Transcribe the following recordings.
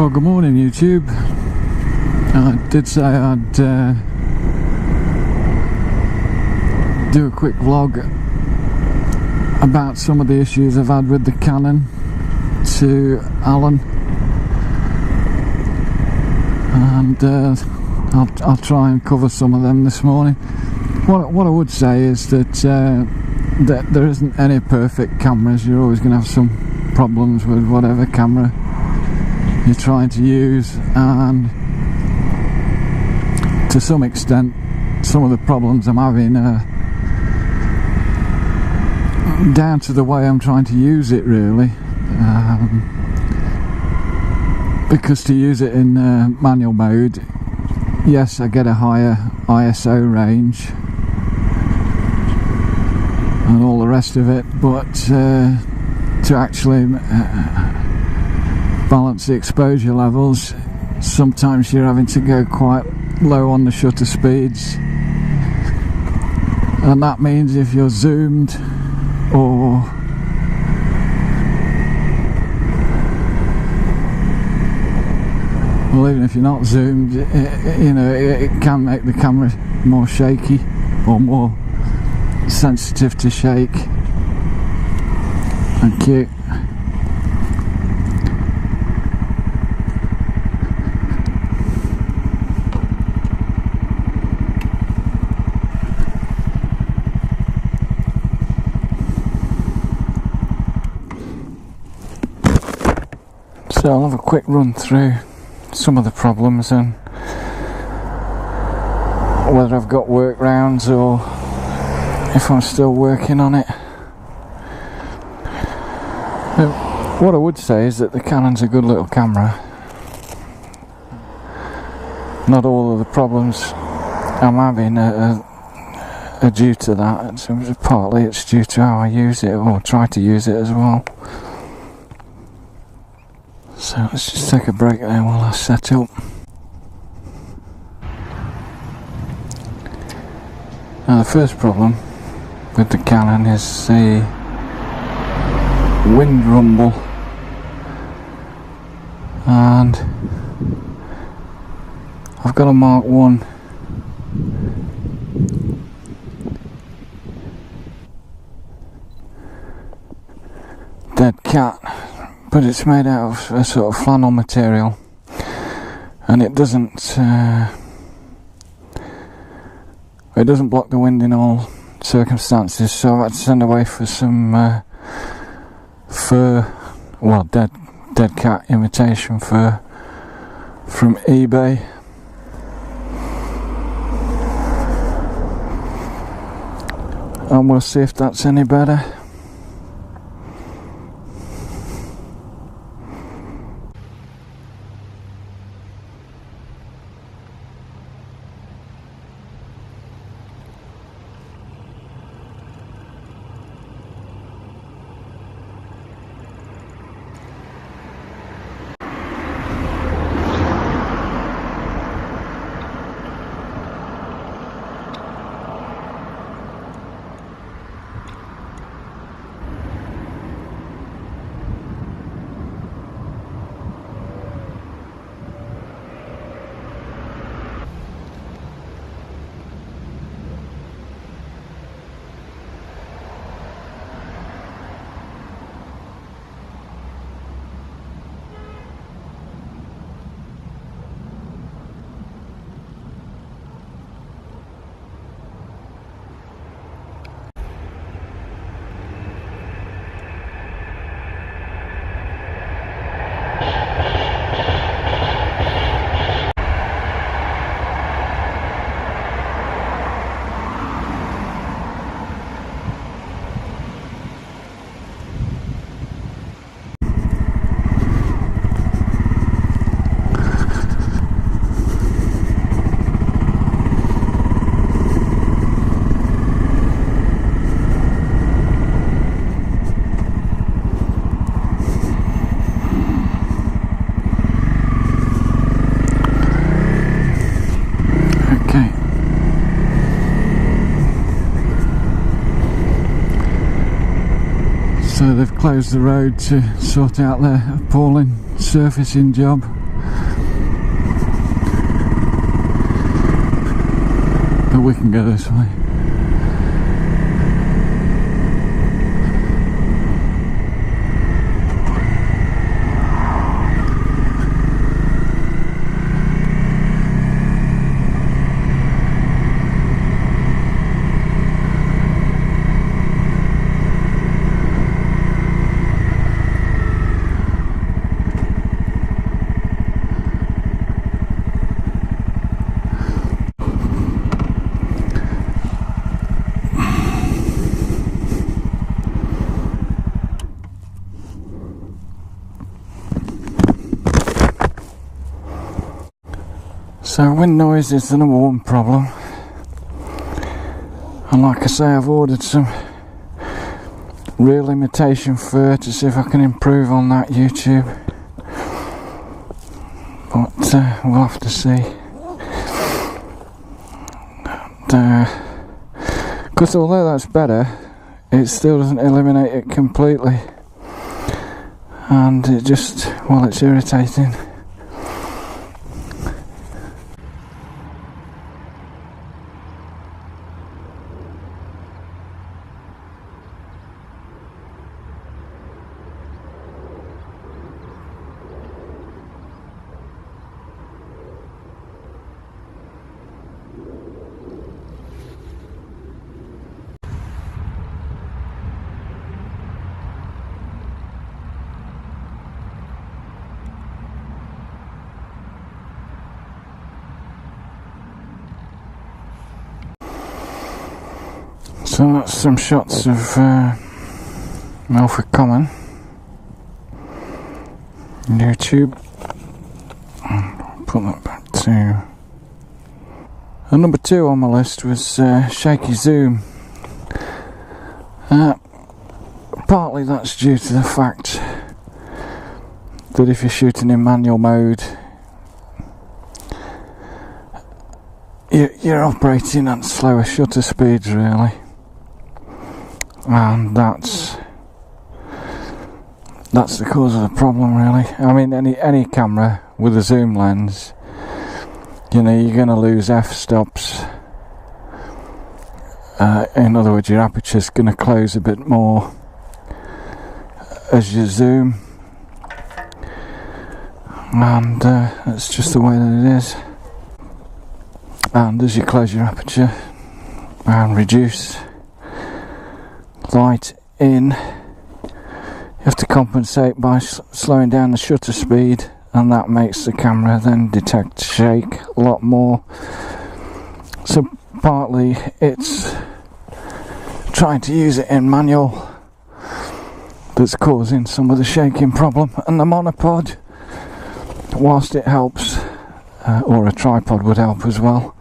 Well, good morning YouTube. I did say I'd do a quick vlog about some of the issues I've had with the Canon to Alan, and I'll try and cover some of them this morning. What I would say is that there isn't any perfect cameras. You're always going to have some problems with whatever camera you're trying to use, and to some extent some of the problems I'm having are down to the way I'm trying to use it, really, because to use it in manual mode, yes, I get a higher ISO range and all the rest of it, but to actually balance the exposure levels, sometimes you're having to go quite low on the shutter speeds, and that means if you're zoomed or well, even if you're not zoomed, it can make the camera more shaky or more sensitive to shake. Thank you. So I'll have a quick run through some of the problems and whether I've got workarounds or if I'm still working on it. What I would say is that the Canon's a good little camera. Not all of the problems I'm having are due to that. So partly it's due to how I use it, or try to use it as well. So let's just take a break there while I set up. Now the first problem with the Canon is the wind rumble, and I've got a Mark 1 dead cat, but it's made out of a sort of flannel material, and it doesn't block the wind in all circumstances, so I've had to send away for some fur, well, dead cat imitation fur from eBay. And we'll see if that's any better. So they've closed the road to sort out their appalling surfacing job. we can go this way. So wind noise is the number one problem, and like I say, I've ordered some real imitation fur to see if I can improve on that YouTube, but we'll have to see. Because although that's better, it still doesn't eliminate it completely, and it just, well, it's irritating. So that's some shots of Milford Common YouTube. Put that back to. And number 2 on my list was Shaky Zoom. Partly that's due to the fact that if you're shooting in manual mode, you're operating at slower shutter speeds really, and that's the cause of the problem really. I mean, any camera with a zoom lens, you know, you're going to lose f-stops. In other words, your aperture's going to close a bit more as you zoom, and it's just the way that it is. And as you close your aperture and reduce light in, you have to compensate by slowing down the shutter speed, and that makes the camera then detect shake a lot more. So partly it's trying to use it in manual that's causing some of the shaking problem, and the monopod, whilst it helps, or a tripod would help as well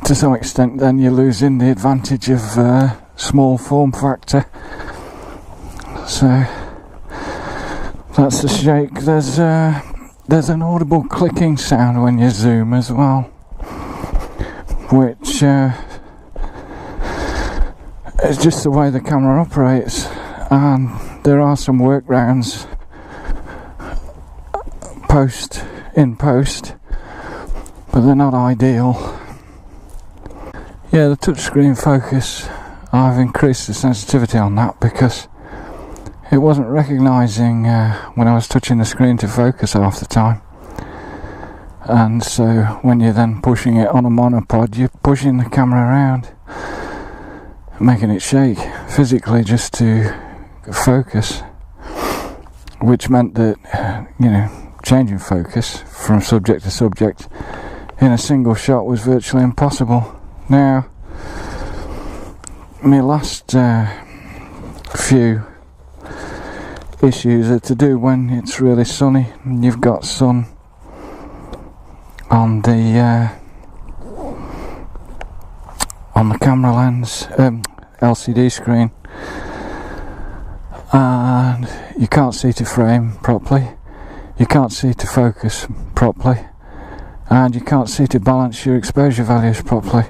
to some extent, then you're losing the advantage of small form factor. So that's the shake. There's an audible clicking sound when you zoom as well, which is just the way the camera operates, and there are some workarounds in post, but they're not ideal. Yeah, the touchscreen focus, I've increased the sensitivity on that because it wasn't recognising when I was touching the screen to focus half the time, and so when you're then pushing it on a monopod, you're pushing the camera around, making it shake physically just to focus, which meant that, you know, changing focus from subject to subject in a single shot was virtually impossible. Now, my last few issues are to do when it's really sunny and you've got sun on the camera lens, LCD screen, and you can't see to frame properly, you can't see to focus properly, and you can't see to balance your exposure values properly.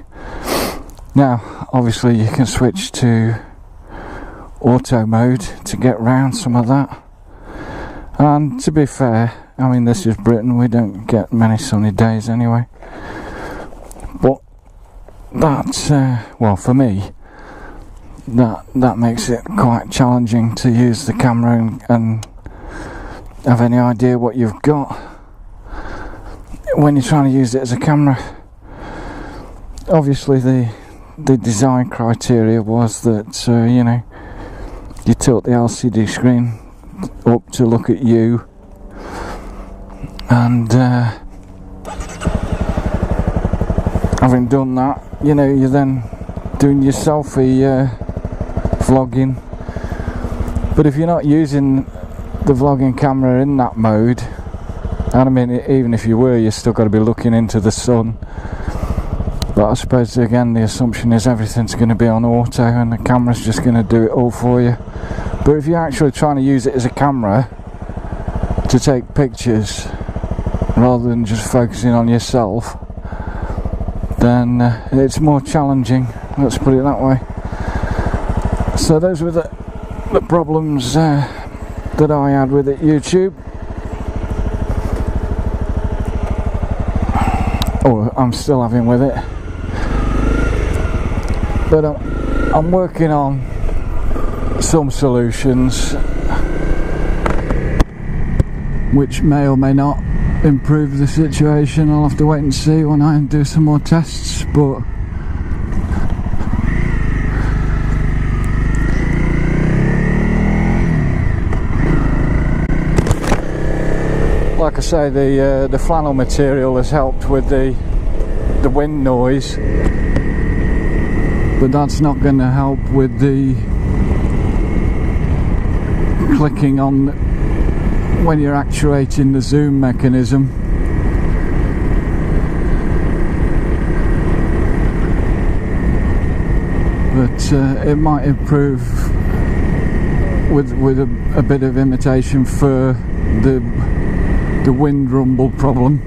Now, obviously you can switch to auto mode to get round some of that, and to be fair, I mean, this is Britain, we don't get many sunny days anyway, but well, for me, that makes it quite challenging to use the camera and have any idea what you've got when you're trying to use it as a camera. Obviously the design criteria was that you know, you tilt the LCD screen up to look at you, and having done that, you know, you're then doing your selfie vlogging. But if you're not using the vlogging camera in that mode, and I mean, even if you were, you're still got to be looking into the sun. But I suppose again the assumption is everything's going to be on auto and the camera's just going to do it all for you. But if you're actually trying to use it as a camera to take pictures rather than just focusing on yourself, then it's more challenging, let's put it that way. So those were the problems that I had with it, YouTube. Or I'm still having with it. But I'm working on some solutions which may or may not improve the situation. I'll have to wait and see when I do some more tests, but like I say, the flannel material has helped with the wind noise, but that's not going to help with the clicking on when you're actuating the zoom mechanism. But it might improve with a bit of imitation for the wind rumble problem.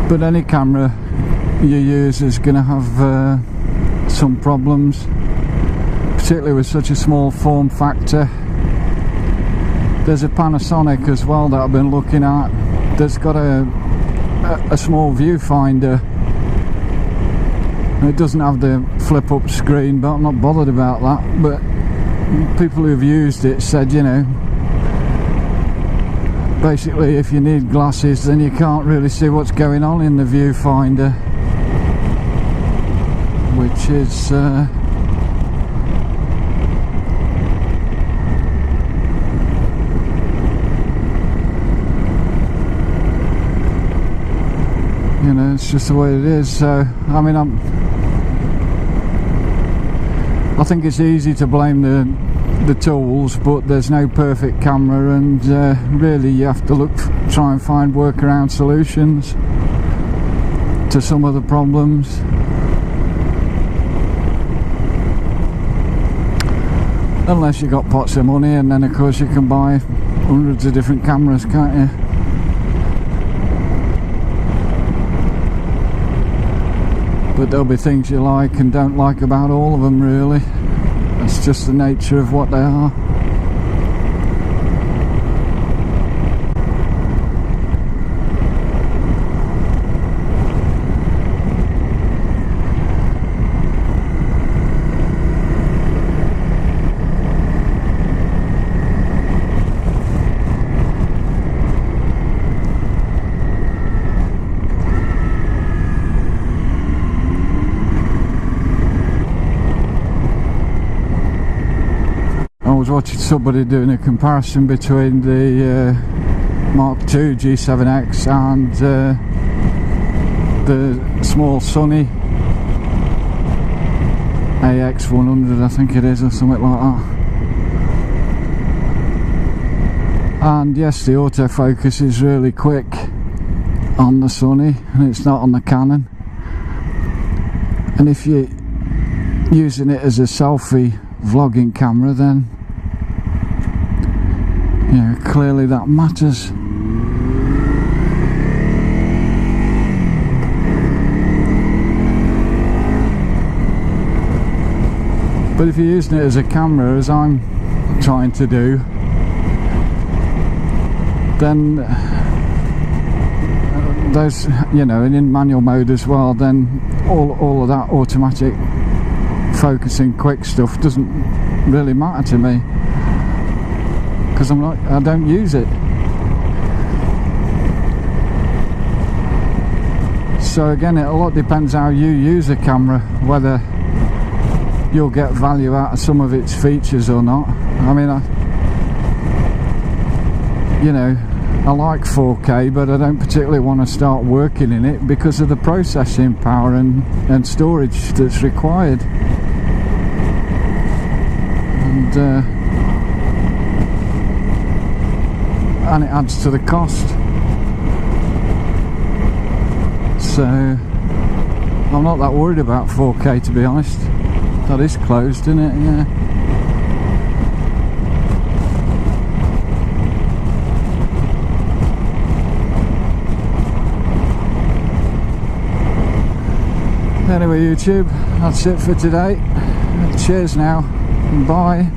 But any camera you use is going to have some problems, particularly with such a small form factor. There's a Panasonic as well that I've been looking at that's got a small viewfinder. It doesn't have the flip up screen, but I'm not bothered about that. But people who've used it said, you know, basically if you need glasses then you can't really see what's going on in the viewfinder, which is you know, it's just the way it is. So I mean, I think it's easy to blame the tools, but there's no perfect camera, and really you have to try and find workaround solutions to some of the problems. Unless you've got pots of money, and then of course you can buy hundreds of different cameras, can't you? But there'll be things you like and don't like about all of them, really. That's just the nature of what they are. I was watching somebody doing a comparison between the Mark II G7X and the small Sony AX100, I think it is, or something like that. And yes, the autofocus is really quick on the Sony, and it's not on the Canon. And if you're using it as a selfie vlogging camera, then yeah, clearly that matters. But if you're using it as a camera, as I'm trying to do, then those, you know, and in manual mode as well, then all of that automatic focusing quick stuff doesn't really matter to me, because I don't use it. So again, it a lot depends how you use a camera, whether you'll get value out of some of its features or not. I mean, you know, I like 4K, but I don't particularly want to start working in it because of the processing power and storage that's required. And it adds to the cost. So I'm not that worried about 4K, to be honest. That is closed, isn't it? Yeah. Anyway, YouTube, that's it for today. Cheers now. Bye.